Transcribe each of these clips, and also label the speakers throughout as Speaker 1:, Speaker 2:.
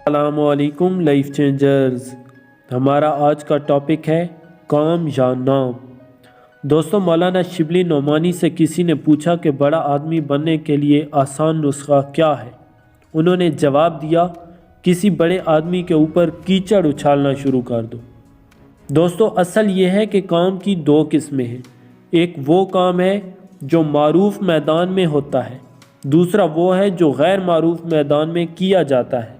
Speaker 1: السلام علیکم life changers. ہمارا آج کا ٹاپک ہے کام یا نام۔ دوستو، مولانا شبلی نعمانی سے کسی نے پوچھا کہ بڑا آدمی بننے کے لیے آسان نسخہ کیا ہے؟ انہوں نے جواب دیا، کسی بڑے آدمی کے اوپر کیچڑ اچھالنا شروع کر دو۔ دوستو، اصل یہ ہے کہ کام کی دو قسمیں ہیں۔ ایک وہ کام ہے جو معروف میدان میں ہوتا ہے، دوسرا وہ ہے جو غیر معروف میدان میں کیا جاتا ہے۔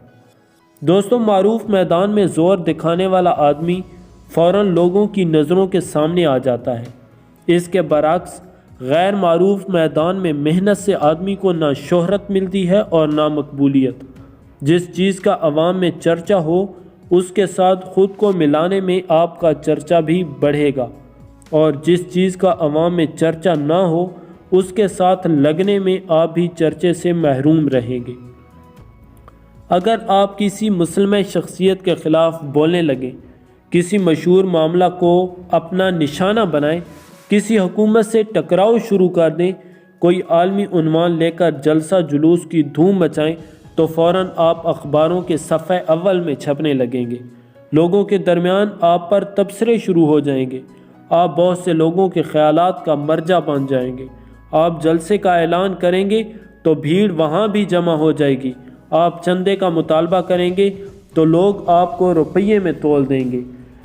Speaker 1: دوستو، معروف میدان میں زور دکھانے والا آدمی فوراً لوگوں کی نظروں کے سامنے آ جاتا ہے۔ اس کے برعکس غیر معروف میدان میں محنت سے آدمی کو نہ شہرت ملتی ہے اور نہ مقبولیت۔ جس چیز کا عوام میں چرچا ہو اس کے ساتھ خود کو ملانے میں آپ کا چرچا بھی بڑھے گا، اور جس چیز کا عوام میں چرچا نہ ہو اس کے ساتھ لگنے میں آپ بھی چرچے سے محروم رہیں گے۔ اگر آپ کسی مسلمہ شخصیت کے خلاف بولنے لگیں، کسی مشہور معاملہ کو اپنا نشانہ بنائیں، کسی حکومت سے ٹکراؤ شروع کر دیں، کوئی عالمی عنوان لے کر جلسہ جلوس کی دھوم مچائیں، تو فوراً آپ اخباروں کے صفحے اول میں چھپنے لگیں گے۔ لوگوں کے درمیان آپ پر تبصرے شروع ہو جائیں گے، آپ بہت سے لوگوں کے خیالات کا مرجع بن جائیں گے۔ آپ جلسے کا اعلان کریں گے تو بھیڑ وہاں بھی جمع ہو جائے گی۔ آپ چندے کا مطالبہ کریں گے تو لوگ آپ کو روپیے میں تول دیں گے۔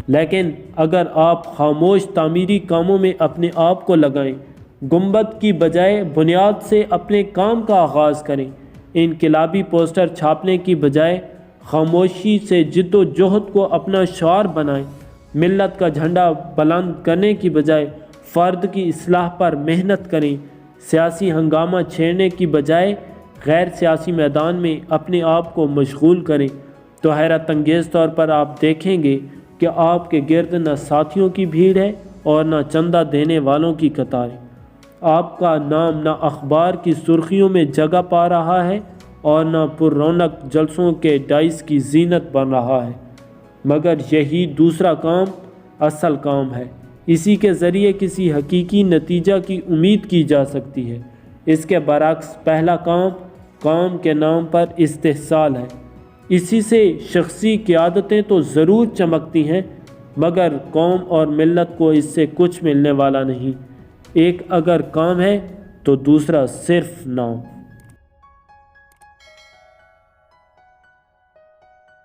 Speaker 1: لیکن اگر آپ خاموش تعمیری کاموں میں اپنے آپ کو لگائیں، گنبد کی بجائے بنیاد سے اپنے کام کا آغاز کریں، انقلابی پوسٹر چھاپنے کی بجائے خاموشی سے جد و جہد کو اپنا شعار بنائیں، ملت کا جھنڈا بلند کرنے کی بجائے فرد کی اصلاح پر محنت کریں، سیاسی ہنگامہ چھیڑنے کی بجائے غیر سیاسی میدان میں اپنے آپ کو مشغول کریں، تو حیرت انگیز طور پر آپ دیکھیں گے کہ آپ کے گرد نہ ساتھیوں کی بھیڑ ہے اور نہ چندہ دینے والوں کی قطاریں۔ آپ کا نام نہ اخبار کی سرخیوں میں جگہ پا رہا ہے اور نہ پر رونق جلسوں کے ڈائس کی زینت بن رہا ہے، مگر یہی دوسرا کام اصل کام ہے۔ اسی کے ذریعے کسی حقیقی نتیجہ کی امید کی جا سکتی ہے۔ اس کے برعکس پہلا کام کے نام پر استحصال ہے۔ اسی سے شخصی قیادتیں تو ضرور چمکتی ہیں، مگر قوم اور ملت کو اس سے کچھ ملنے والا نہیں۔ ایک اگر کام ہے تو دوسرا صرف نام۔